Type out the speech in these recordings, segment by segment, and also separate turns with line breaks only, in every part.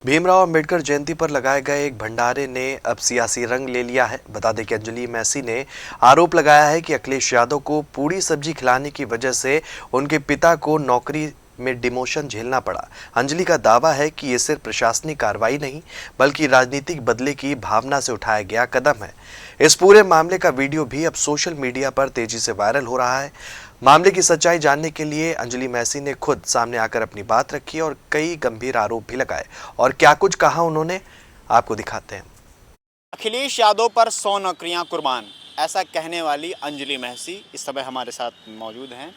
भीमराव अंबेडकर जयंती पर लगाए गए एक भंडारे ने अब सियासी रंग ले लिया है। बता दें कि अंजलि मैसी ने आरोप लगाया है कि अखिलेश यादव को पूरी सब्जी खिलाने की वजह से उनके पिता को नौकरी में डिमोशन झेलना पड़ा। अंजलि का दावा है कि ये सिर्फ प्रशासनिक कार्रवाई नहीं बल्कि राजनीतिक बदले की भावना से उठाया गया कदम है। इस पूरे मामले का वीडियो भी अब सोशल मीडिया पर तेजी से वायरल हो रहा है। मामले की सच्चाई जानने के लिए अंजलि मैसी ने खुद सामने आकर अपनी बात रखी और कई गंभीर आरोप भी लगाए। और क्या कुछ कहा उन्होंने, आपको दिखाते हैं।
अखिलेश यादव पर 100 नौकरियां कुर्बान, ऐसा कहने वाली अंजलि मैसी इस समय हमारे साथ मौजूद हैं।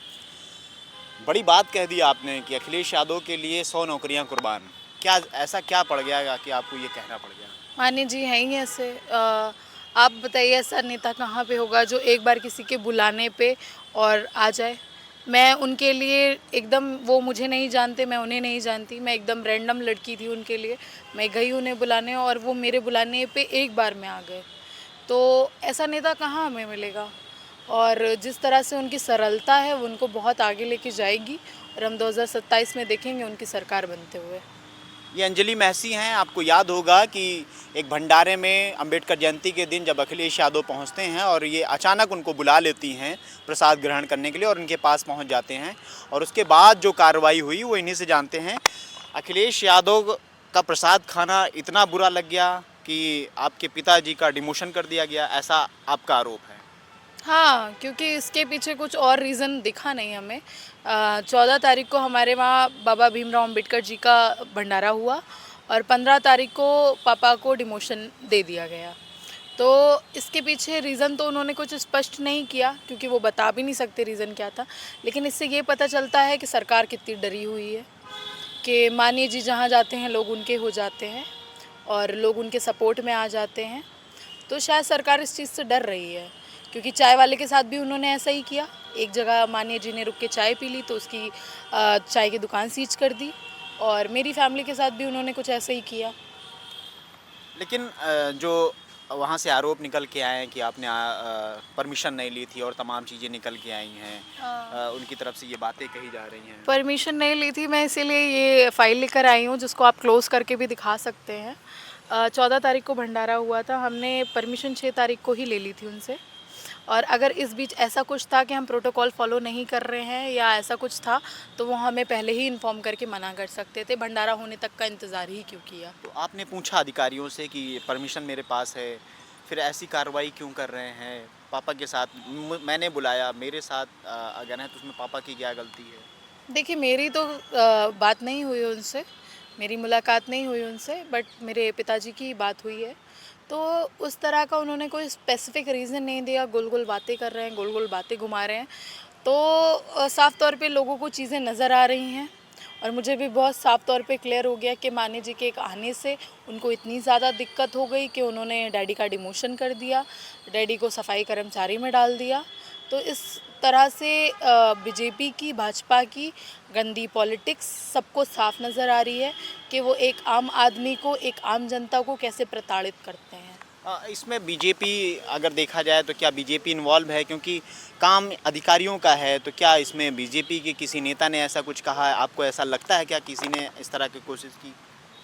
बड़ी बात कह दी आपने कि अखिलेश यादव के लिए 100 नौकरियां कुर्बान। क्या ऐसा क्या पड़ गया कि आपको ये कहना पड़ गया?
मान्य जी हैं ही ऐसे। आप बताइए ऐसा नेता कहाँ पे होगा जो एक बार किसी के बुलाने पे और आ जाए। मैं उनके लिए एकदम, वो मुझे नहीं जानते, मैं उन्हें नहीं जानती, मैं एकदम रैंडम लड़की थी उनके लिए। मैं गई उन्हें बुलाने और वो मेरे बुलाने पे एक बार में आ गए। तो ऐसा नेता कहाँ हमें मिलेगा। और जिस तरह से उनकी सरलता है वो उनको बहुत आगे लेके जाएगी और हम 2027 में देखेंगे उनकी सरकार बनते हुए।
ये अंजलि मैसी हैं। आपको याद होगा कि एक भंडारे में अंबेडकर जयंती के दिन जब अखिलेश यादव पहुंचते हैं और ये अचानक उनको बुला लेती हैं प्रसाद ग्रहण करने के लिए और उनके पास पहुंच जाते हैं और उसके बाद जो कार्रवाई हुई वो इन्हीं से जानते हैं। अखिलेश यादव का प्रसाद खाना इतना बुरा लग गया कि आपके पिताजी का डिमोशन कर दिया गया, ऐसा आपका आरोप है।
हाँ, क्योंकि इसके पीछे कुछ और रीज़न दिखा नहीं हमें। 14 तारीख को हमारे वहाँ बाबा भीमराव अंबेडकर जी का भंडारा हुआ और 15 तारीख को पापा को डिमोशन दे दिया गया। तो इसके पीछे रीज़न तो उन्होंने कुछ स्पष्ट नहीं किया क्योंकि वो बता भी नहीं सकते रीज़न क्या था। लेकिन इससे ये पता चलता है कि सरकार कितनी डरी हुई है कि मानिए जी जहाँ जाते हैं लोग उनके हो जाते हैं और लोग उनके सपोर्ट में आ जाते हैं। तो शायद सरकार इस चीज़ से डर रही है क्योंकि चाय वाले के साथ भी उन्होंने ऐसा ही किया। एक जगह मानिए जी ने रुक के चाय पी ली तो उसकी चाय की दुकान सीज कर दी और मेरी फैमिली के साथ भी उन्होंने कुछ ऐसा ही किया।
लेकिन जो वहाँ से आरोप निकल के आए हैं कि आपने परमिशन नहीं ली थी और तमाम चीज़ें निकल के आई हैं, उनकी तरफ से ये बातें कही जा रही हैं।
परमिशन नहीं ली थी, मैं इसीलिए ये फ़ाइल लेकर आई हूँ जिसको आप क्लोज़ करके भी दिखा सकते हैं। 14 तारीख को भंडारा हुआ था, हमने परमिशन 6 तारीख को ही ले ली थी उनसे। और अगर इस बीच ऐसा कुछ था कि हम प्रोटोकॉल फॉलो नहीं कर रहे हैं या ऐसा कुछ था तो वो हमें पहले ही इन्फॉर्म करके मना कर सकते थे। भंडारा होने तक का इंतज़ार ही क्यों किया।
तो आपने पूछा अधिकारियों से कि परमिशन मेरे पास है, फिर ऐसी कार्रवाई क्यों कर रहे हैं? पापा के साथ मैंने बुलाया, मेरे साथ अगर है तो उसमें पापा की क्या गलती है?
देखिए मेरी तो बात नहीं हुई उनसे, मेरी मुलाकात नहीं हुई उनसे, बट मेरे पिताजी की बात हुई है। तो उस तरह का उन्होंने कोई स्पेसिफिक रीज़न नहीं दिया, गोल गोल बातें कर रहे हैं, गोल गोल बातें घुमा रहे हैं। तो साफ़ तौर पे लोगों को चीज़ें नज़र आ रही हैं और मुझे भी बहुत साफ़ तौर पे क्लियर हो गया कि मानी जी के एक आने से उनको इतनी ज़्यादा दिक्कत हो गई कि उन्होंने डैडी का डिमोशन कर दिया, डैडी को सफाई कर्मचारी में डाल दिया। तो इस तरह से बीजेपी की, भाजपा की गंदी पॉलिटिक्स सबको साफ नज़र आ रही है कि वो एक आम आदमी को, एक आम जनता को कैसे प्रताड़ित करते हैं।
इसमें बीजेपी अगर देखा जाए तो क्या बीजेपी इन्वॉल्व है? क्योंकि काम अधिकारियों का है, तो क्या इसमें बीजेपी के किसी नेता ने ऐसा कुछ कहा है? आपको ऐसा लगता है क्या किसी ने इस तरह की कोशिश की?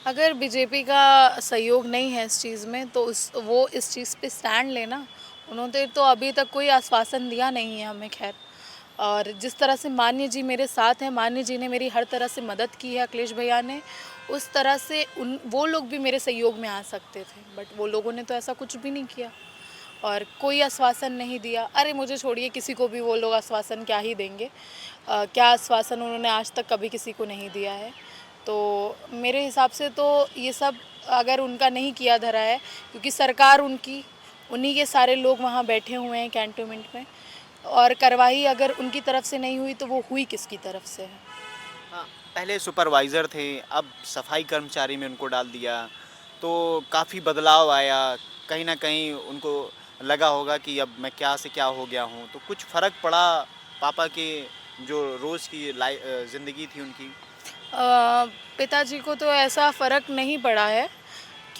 अगर बीजेपी का सहयोग नहीं है इस चीज़ में तो वो इस चीज़ पे स्टैंड लेना। उन्होंने तो अभी तक कोई आश्वासन दिया नहीं है हमें, खैर। और जिस तरह से मान्य जी मेरे साथ हैं, मान्य जी ने मेरी हर तरह से मदद की है, अखिलेश भैया ने, उस तरह से वो लोग भी मेरे सहयोग में आ सकते थे, बट वो लोगों ने तो ऐसा कुछ भी नहीं किया और कोई आश्वासन नहीं दिया। अरे मुझे छोड़िए, किसी को भी वो लोग आश्वासन क्या ही देंगे। क्या आश्वासन उन्होंने आज तक कभी किसी को नहीं दिया है। तो मेरे हिसाब से तो ये सब अगर उनका नहीं किया धरा है क्योंकि सरकार उनकी, उन्हीं के सारे लोग वहाँ बैठे हुए हैं कैंटोनमेंट में, और कार्रवाई अगर उनकी तरफ से नहीं हुई तो वो हुई किसकी तरफ से है।
हाँ, पहले सुपरवाइज़र थे, अब सफाई कर्मचारी में उनको डाल दिया, तो काफ़ी बदलाव आया। कहीं ना कहीं उनको लगा होगा कि अब मैं क्या से क्या हो गया हूँ, तो कुछ फ़र्क पड़ा पापा के जो रोज़ की ज़िंदगी थी उनकी?
पिताजी को तो ऐसा फ़र्क नहीं पड़ा है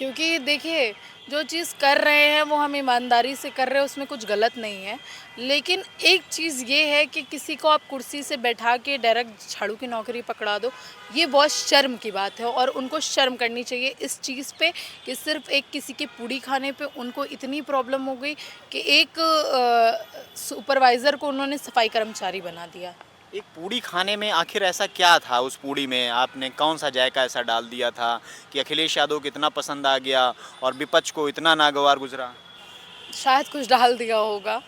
क्योंकि देखिए, जो चीज़ कर रहे हैं वो हम ईमानदारी से कर रहे हैं, उसमें कुछ गलत नहीं है। लेकिन एक चीज़ ये है कि किसी को आप कुर्सी से बैठा के डायरेक्ट झाड़ू की नौकरी पकड़ा दो, ये बहुत शर्म की बात है और उनको शर्म करनी चाहिए इस चीज़ पे कि सिर्फ़ एक किसी की पूड़ी खाने पे उनको इतनी प्रॉब्लम हो गई कि एक सुपरवाइज़र को उन्होंने सफाई कर्मचारी बना दिया।
एक पूड़ी खाने में आखिर ऐसा क्या था उस पूड़ी में? आपने कौन सा जायका ऐसा डाल दिया था कि अखिलेश यादव को इतना पसंद आ गया और विपक्ष को इतना नागवार गुजरा?
शायद कुछ डाल दिया होगा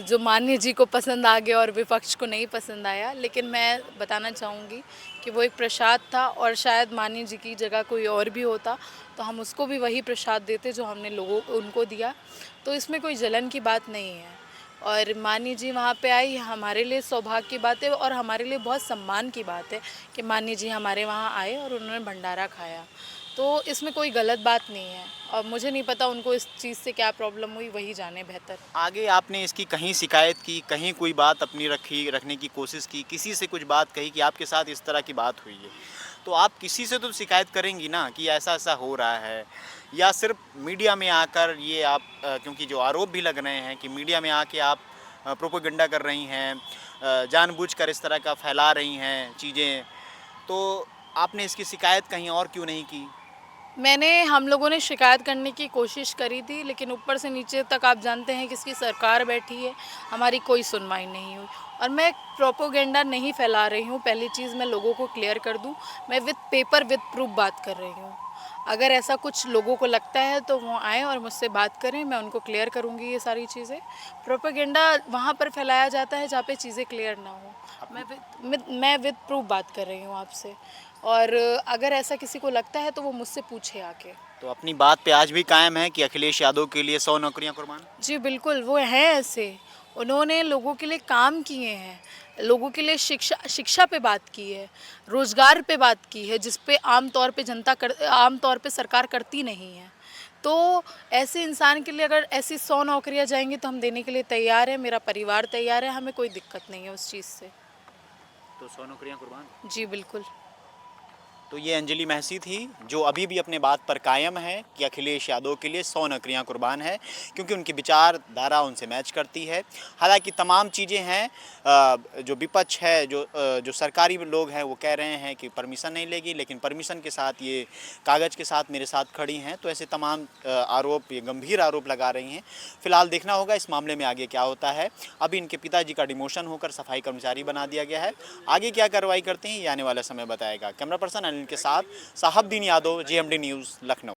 जो मान्य जी को पसंद आ गया और विपक्ष को नहीं पसंद आया। लेकिन मैं बताना चाहूँगी कि वो एक प्रसाद था और शायद मान्य जी की जगह कोई और भी होता तो हम उसको भी वही प्रसाद देते जो हमने लोगों उनको दिया। तो इसमें कोई जलन की बात नहीं है और मान्य जी वहाँ पे आई, हमारे लिए सौभाग्य की बात है और हमारे लिए बहुत सम्मान की बात है कि मान्य जी हमारे वहाँ आए और उन्होंने भंडारा खाया। तो इसमें कोई गलत बात नहीं है और मुझे नहीं पता उनको इस चीज़ से क्या प्रॉब्लम हुई, वही जाने बेहतर।
आगे आपने इसकी कहीं शिकायत की, कहीं कोई बात अपनी रखने की कोशिश की, किसी से कुछ बात कही कि आपके साथ इस तरह की बात हुई है? तो आप किसी से तो शिकायत करेंगी ना कि ऐसा ऐसा हो रहा है, या सिर्फ मीडिया में आकर ये आप क्योंकि जो आरोप भी लग रहे हैं कि मीडिया में आके आप प्रोपेगेंडा कर रही हैं, जानबूझकर इस तरह का फैला रही हैं चीज़ें, तो आपने इसकी शिकायत कहीं और क्यों नहीं की?
हम लोगों ने शिकायत करने की कोशिश करी थी लेकिन ऊपर से नीचे तक आप जानते हैं किसकी सरकार बैठी है, हमारी कोई सुनवाई नहीं हुई। और मैं प्रोपोगेंडा नहीं फैला रही हूँ, पहली चीज़ मैं लोगों को क्लियर कर दूँ, मैं विद पेपर विद प्रूफ बात कर रही हूँ। अगर ऐसा कुछ लोगों को लगता है तो वो आएँ और मुझसे बात करें, मैं उनको क्लियर करूँगी ये सारी चीज़ें। प्रोपेगेंडा वहाँ पर फैलाया जाता है जहाँ पे चीज़ें क्लियर ना हो। मैं विद प्रूफ बात कर रही हूँ आपसे और अगर ऐसा किसी को लगता है तो वो मुझसे पूछे आके।
तो अपनी बात पे आज भी कायम है कि अखिलेश यादव के लिए 100 नौकरियां कुर्बान?
जी बिल्कुल, वो हैं ऐसे। उन्होंने लोगों के लिए काम किए हैं, लोगों के लिए शिक्षा पे बात की है, रोज़गार पे बात की है, जिस पे आम तौर पे सरकार करती नहीं है। तो ऐसे इंसान के लिए अगर ऐसी 100 नौकरियाँ जाएँगी तो हम देने के लिए तैयार हैं, मेरा परिवार तैयार है, हमें कोई दिक्कत नहीं है उस चीज़ से।
तो 100 नौकरियां कुर्बान?
जी बिल्कुल।
तो ये अंजलि महसी थी जो अभी भी अपने बात पर कायम है कि अखिलेश यादव के लिए 100 नौकरियां कुर्बान है, क्योंकि उनकी विचारधारा उनसे मैच करती है। हालांकि तमाम चीज़ें हैं, जो विपक्ष है, जो सरकारी लोग हैं वो कह रहे हैं कि परमिशन नहीं लेगी, लेकिन परमिशन के साथ ये कागज़ के साथ मेरे साथ खड़ी हैं। तो ऐसे तमाम आरोप, ये गंभीर आरोप लगा रही हैं। फिलहाल देखना होगा इस मामले में आगे क्या होता है। अभी इनके पिताजी का डिमोशन होकर सफाई कर्मचारी बना दिया गया है। आगे क्या कार्रवाई करते हैं ये आने वाला समय बताएगा। कैमरा पर्सन अनिल के साथ साहबदीन यादव, JMD न्यूज़, लखनऊ।